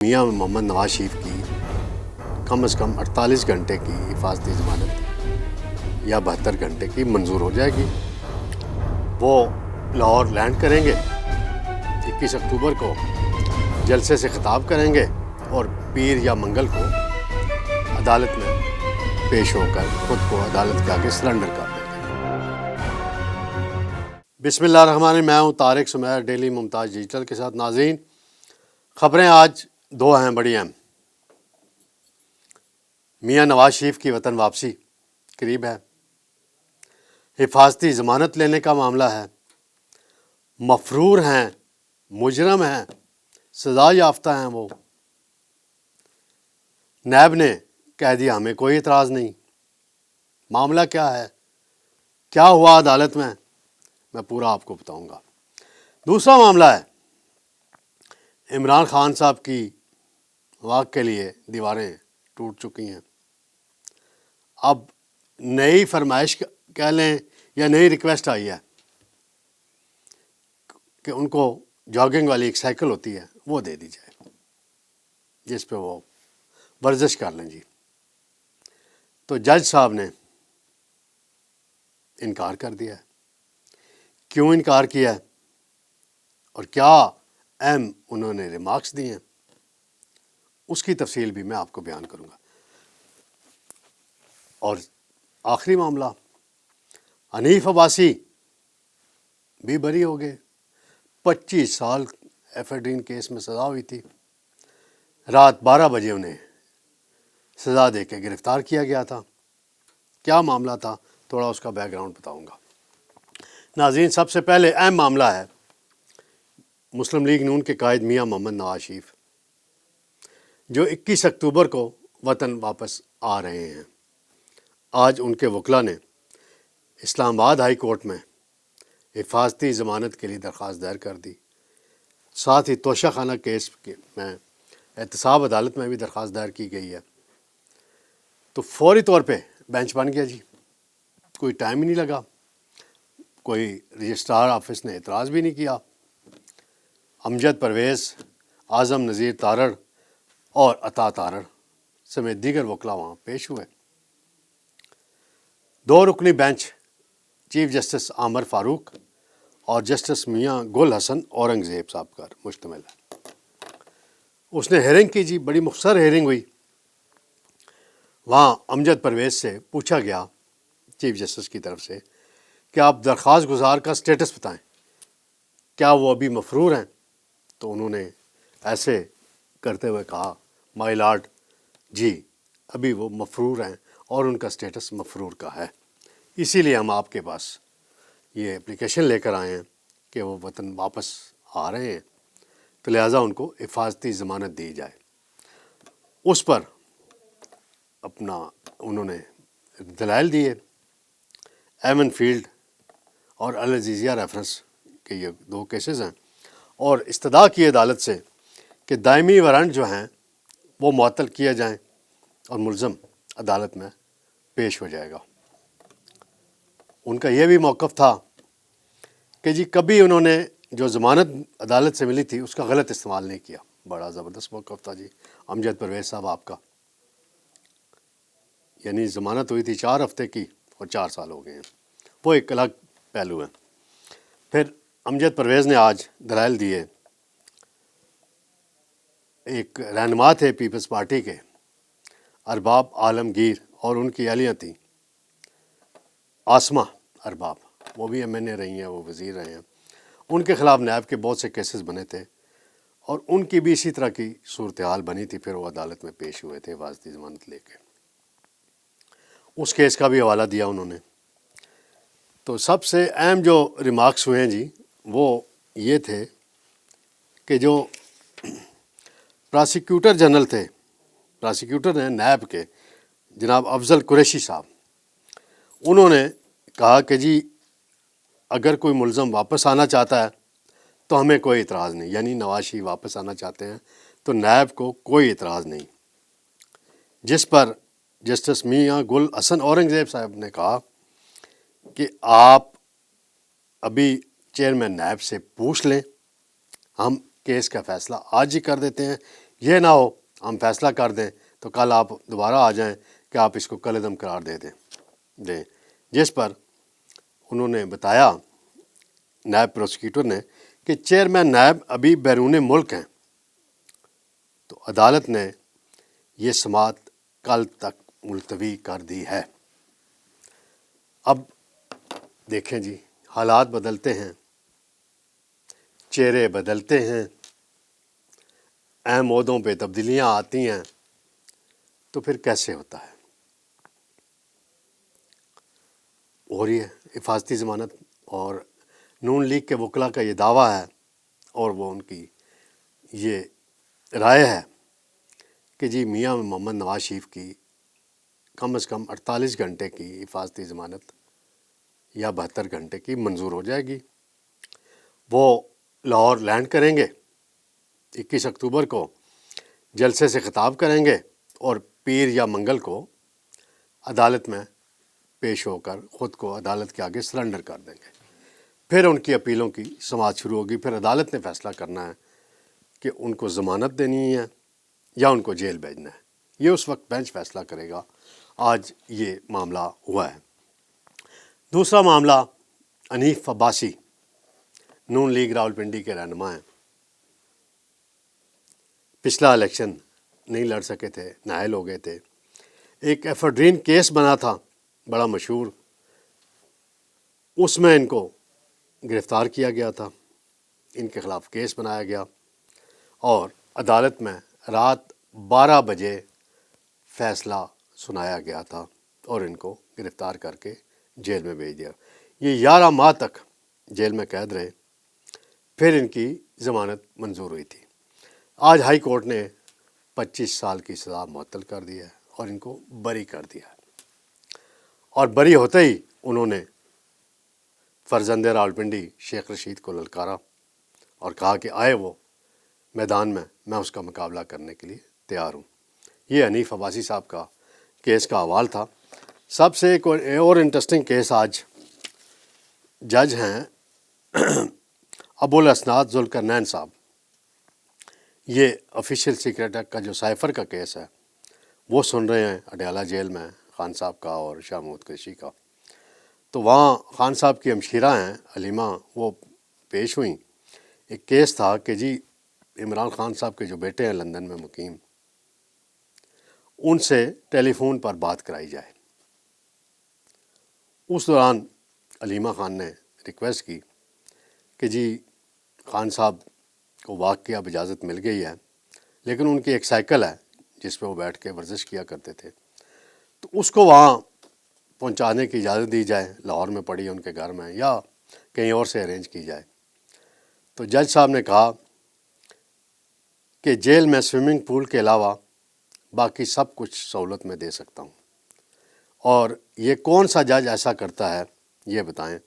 میاں محمد نواز شریف کی کم از کم 48 گھنٹے کی حفاظتی ضمانت یا 72 گھنٹے کی منظور ہو جائے گی۔ وہ لاہور لینڈ کریں گے 21 اکتوبر کو، جلسے سے خطاب کریں گے اور پیر یا منگل کو عدالت میں پیش ہو کر خود کو عدالت کے آگے سرنڈر کر دیں گے۔ بسم اللہ الرحمن الرحیم، میں ہوں طارق سمیر، ڈیلی ممتاز ڈیجیٹل کے ساتھ۔ ناظرین، خبریں آج دو ہیں بڑی اہم۔ میاں نواز شریف کی وطن واپسی قریب ہے، حفاظتی ضمانت لینے کا معاملہ ہے، مفرور ہیں، مجرم ہیں، سزا یافتہ ہیں وہ۔ نیب نے کہہ دیا ہمیں کوئی اعتراض نہیں۔ معاملہ کیا ہے، کیا ہوا عدالت میں پورا آپ کو بتاؤں گا۔ دوسرا معاملہ ہے عمران خان صاحب کی واک کے لیے دیواریں ٹوٹ چکی ہیں۔ اب نئی فرمائش کہہ لیں یا نئی ریکویسٹ آئی ہے کہ ان کو جاگنگ والی ایک سائیکل ہوتی ہے وہ دے دی جائے، جس پہ وہ ورزش کر لیں جی۔ تو جج صاحب نے انکار کر دیا ہے۔ کیوں انکار کیا ہے اور کیا اہم انہوں نے ریمارکس دی ہیں، اس کی تفصیل بھی میں آپ کو بیان کروں گا۔ اور آخری معاملہ، حنیف عباسی بھی بری ہو گئے۔ 25 سال ایفیڈرین کیس میں سزا ہوئی تھی، رات 12 بجے انہیں سزا دے کے گرفتار کیا گیا تھا۔ کیا معاملہ تھا، تھوڑا اس کا بیک گراؤنڈ بتاؤں گا۔ ناظرین، سب سے پہلے اہم معاملہ ہے مسلم لیگ نون کے قائد میاں محمد نواز شریف، جو 21 اکتوبر کو وطن واپس آ رہے ہیں۔ آج ان کے وکلاء نے اسلام آباد ہائی کورٹ میں حفاظتی ضمانت کے لیے درخواست دائر کر دی۔ ساتھ ہی توشہ خانہ کیس میں احتساب عدالت میں بھی درخواست دائر کی گئی ہے۔ تو فوری طور پہ بینچ بن گیا جی، کوئی ٹائم ہی نہیں لگا، کوئی رجسٹرار آفس نے اعتراض بھی نہیں کیا۔ امجد پرویز، اعظم نذیر تارڑ اور عطا تارڑ سمیت دیگر وکلاء وہاں پیش ہوئے۔ 2 رکنی بینچ چیف جسٹس عامر فاروق اور جسٹس میاں گل حسن اورنگزیب صاحب پر مشتمل ہے۔ اس نے ہیئرنگ کی جی، بڑی مختصر ہیئرنگ ہوئی۔ وہاں امجد پرویز سے پوچھا گیا چیف جسٹس کی طرف سے کہ آپ درخواست گزار کا سٹیٹس بتائیں، کیا وہ ابھی مفرور ہیں؟ تو انہوں نے ایسے کرتے ہوئے کہا، مائی لارڈ جی، ابھی وہ مفرور ہیں اور ان کا سٹیٹس مفرور کا ہے، اسی لیے ہم آپ کے پاس یہ اپلیکیشن لے کر آئے ہیں کہ وہ وطن واپس آ رہے ہیں، تو لہٰذا ان کو حفاظتی ضمانت دی جائے۔ اس پر اپنا انہوں نے دلائل دیے، ایمن فیلڈ اور العزیزیہ ریفرنس کے یہ 2 کیسز ہیں، اور استدعا کی عدالت سے کہ دائمی وارنٹ جو ہیں وہ معطل کیے جائیں اور ملزم عدالت میں پیش ہو جائے گا۔ ان کا یہ بھی موقف تھا کہ جی کبھی انہوں نے جو ضمانت عدالت سے ملی تھی اس کا غلط استعمال نہیں کیا۔ بڑا زبردست موقف تھا جی امجد پرویز صاحب آپ کا، یعنی ضمانت ہوئی تھی 4 ہفتے کی اور 4 سال ہو گئے ہیں، وہ ایک الگ پہلو ہے۔ پھر امجد پرویز نے آج دلائل دیے، ایک رہنما تھے پیپلز پارٹی کے ارباب عالمگیر اور ان کی اہلیہ تھیں آسمہ ارباب، وہ بھی ایم این اے رہی ہیں، وہ وزیر رہے ہیں۔ ان کے خلاف نیب کے بہت سے کیسز بنے تھے اور ان کی بھی اسی طرح کی صورتحال بنی تھی، پھر وہ عدالت میں پیش ہوئے تھے حفاظتی ضمانت لے کے۔ اس کیس کا بھی حوالہ دیا انہوں نے۔ تو سب سے اہم جو ریمارکس ہوئے ہیں جی وہ یہ تھے کہ جو پراسیکیوٹر جنرل تھے، پراسیکیوٹر ہیں نیب کے جناب افضل قریشی صاحب، انہوں نے کہا کہ جی اگر کوئی ملزم واپس آنا چاہتا ہے تو ہمیں کوئی اعتراض نہیں، یعنی نواز شریف واپس آنا چاہتے ہیں تو نیب کو کوئی اعتراض نہیں۔ جس پر جسٹس میاں گل حسن اورنگزیب صاحب نے کہا کہ آپ ابھی چیئرمین نیب سے پوچھ لیں، ہم کیس کا فیصلہ آج ہی کر دیتے ہیں، یہ نہ ہو ہم فیصلہ کر دیں تو کل آپ دوبارہ آ جائیں کہ آپ اس کو کالعدم قرار دیں جس پر انہوں نے بتایا نائب پروسیکیوٹر نے کہ چیئرمین نائب ابھی بیرون ملک ہیں، تو عدالت نے یہ سماعت کل تک ملتوی کر دی ہے۔ اب دیکھیں جی، حالات بدلتے ہیں، چہرے بدلتے ہیں، اہم عہدوں پہ تبدیلیاں آتی ہیں، تو پھر کیسے ہوتا ہے؟ ہو رہی ہے حفاظتی ضمانت، اور نون لیگ کے وکلاء کا یہ دعویٰ ہے اور وہ ان کی یہ رائے ہے کہ جی میاں محمد نواز شریف کی کم از کم 48 گھنٹے کی حفاظتی ضمانت یا 72 گھنٹے کی منظور ہو جائے گی۔ وہ لاہور لینڈ کریں گے، 21 اکتوبر کو جلسے سے خطاب کریں گے اور پیر یا منگل کو عدالت میں پیش ہو کر خود کو عدالت کے آگے سرنڈر کر دیں گے۔ پھر ان کی اپیلوں کی سماعت شروع ہوگی، پھر عدالت نے فیصلہ کرنا ہے کہ ان کو ضمانت دینی ہے یا ان کو جیل بھیجنا ہے۔ یہ اس وقت بینچ فیصلہ کرے گا۔ آج یہ معاملہ ہوا ہے۔ دوسرا معاملہ حنیف عباسی، نون لیگ راولپنڈی کے رہنما ہیں، پچھلا الیکشن نہیں لڑ سکے تھے، نااہل ہو گئے تھے۔ ایک ایفیڈرین کیس بنا تھا بڑا مشہور، اس میں ان کو گرفتار کیا گیا تھا، ان کے خلاف کیس بنایا گیا اور عدالت میں رات 12 بجے فیصلہ سنایا گیا تھا اور ان کو گرفتار کر کے جیل میں بھیج دیا۔ یہ 11 ماہ تک جیل میں قید رہے، پھر ان کی ضمانت منظور ہوئی تھی۔ آج ہائی کورٹ نے 25 سال کی سزا معطل کر دی ہے اور ان کو بری کر دیا ہے، اور بری ہوتے ہی انہوں نے فرزند راولپنڈی شیخ رشید کو للکارا اور کہا کہ آئے وہ میدان میں اس کا مقابلہ کرنے کے لیے تیار ہوں۔ یہ حنیف عباسی صاحب کا کیس کا حوال تھا۔ سب سے ایک اور انٹرسٹنگ کیس آج جج ہیں ابوالاسناد ذوالقرنین صاحب۔ یہ آفیشیل سیکریٹ ایکٹ کا جو سائفر کا کیس ہے وہ سن رہے ہیں اڈیالہ جیل میں، خان صاحب کا اور شاہ محمود قریشی کا۔ تو وہاں خان صاحب کی ہمشیرہ ہیں علیمہ، وہ پیش ہوئیں۔ ایک کیس تھا کہ جی عمران خان صاحب کے جو بیٹے ہیں لندن میں مقیم، ان سے ٹیلی فون پر بات کرائی جائے۔ اس دوران علیمہ خان نے ریکویسٹ کی کہ جی خان صاحب کو واک کی اب اجازت مل گئی ہے، لیکن ان کی ایک سائیکل ہے جس پہ وہ بیٹھ کے ورزش کیا کرتے تھے، تو اس کو وہاں پہنچانے کی اجازت دی جائے، لاہور میں پڑی ہے ان کے گھر میں، یا کہیں اور سے ارینج کی جائے۔ تو جج صاحب نے کہا کہ جیل میں سوئمنگ پول کے علاوہ باقی سب کچھ سہولت میں دے سکتا ہوں، اور یہ کون سا جج ایسا کرتا ہے یہ بتائیں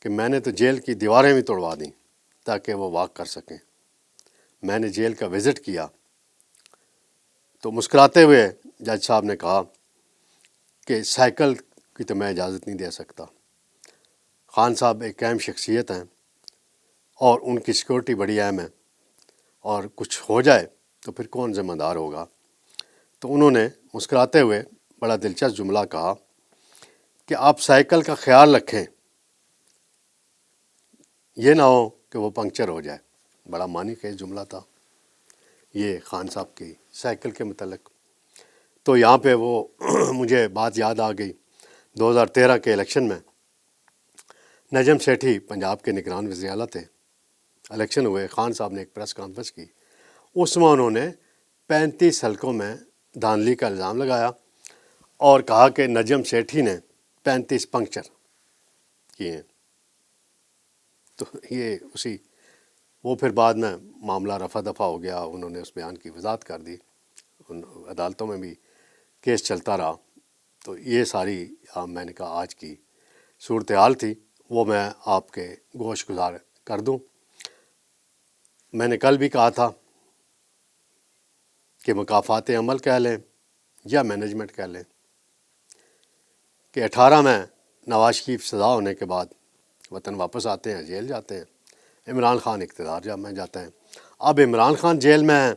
کہ میں نے تو جیل کی دیواریں بھی توڑوا دیں تاکہ وہ واک کر سکیں۔ میں نے جیل کا وزٹ کیا تو مسکراتے ہوئے جج صاحب نے کہا کہ سائیکل کی تو میں اجازت نہیں دے سکتا، خان صاحب ایک اہم شخصیت ہیں اور ان کی سیکورٹی بڑی اہم ہے، اور کچھ ہو جائے تو پھر کون ذمہ دار ہوگا۔ تو انہوں نے مسکراتے ہوئے بڑا دلچسپ جملہ کہا کہ آپ سائیکل کا خیال رکھیں، یہ نہ ہو کہ وہ پنکچر ہو جائے۔ بڑا معنی خیز جملہ تھا یہ خان صاحب کی سائیکل کے متعلق۔ تو یہاں پہ وہ مجھے بات یاد آ گئی، 2013 کے الیکشن میں نجم سیٹھی پنجاب کے نگران وزیر اعلیٰ تھے، الیکشن ہوئے، خان صاحب نے ایک پریس کانفرنس کی، اس میں انہوں نے 35 حلقوں میں دھاندلی کا الزام لگایا اور کہا کہ نجم سیٹھی نے 35 پنکچر کیے ہیں۔ تو یہ وہ پھر بعد میں معاملہ رفع دفع ہو گیا، انہوں نے اس بیان کی وضاحت کر دی، عدالتوں میں بھی کیس چلتا رہا۔ تو یہ ساری میں نے کہا آج کی صورتحال تھی، وہ میں آپ کے گوش گزار کر دوں۔ میں نے کل بھی کہا تھا کہ مکافات عمل کہہ لیں یا مینجمنٹ کہہ لیں کہ 18 میں نواز شریف سزا ہونے کے بعد وطن واپس آتے ہیں، جیل جاتے ہیں، عمران خان اقتدار میں جاتے ہیں۔ اب عمران خان جیل میں ہیں،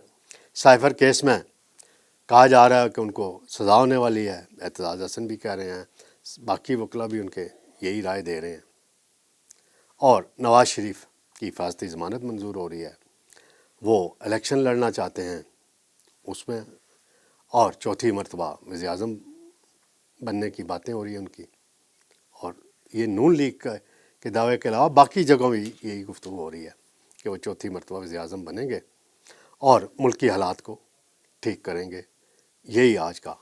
سائفر کیس میں کہا جا رہا ہے کہ ان کو سزا ہونے والی ہے، اعتزاز حسن بھی کہہ رہے ہیں، باقی وکلاء بھی ان کے یہی رائے دے رہے ہیں، اور نواز شریف کی حفاظتی ضمانت منظور ہو رہی ہے، وہ الیکشن لڑنا چاہتے ہیں اس میں، اور چوتھی مرتبہ وزیر اعظم بننے کی باتیں ہو رہی ہیں ان کی، اور یہ نون لیگ کے دعوے کے علاوہ باقی جگہوں میں یہی گفتگو ہو رہی ہے کہ وہ چوتھی مرتبہ وزیر اعظم بنیں گے اور ملکی حالات کو ٹھیک کریں گے۔ یہی آج کا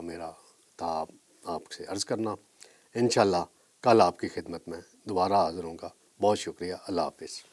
میرا تھا آپ سے عرض کرنا۔ انشاءاللہ کل آپ کی خدمت میں دوبارہ حاضر ہوں گا۔ بہت شکریہ، اللہ حافظ۔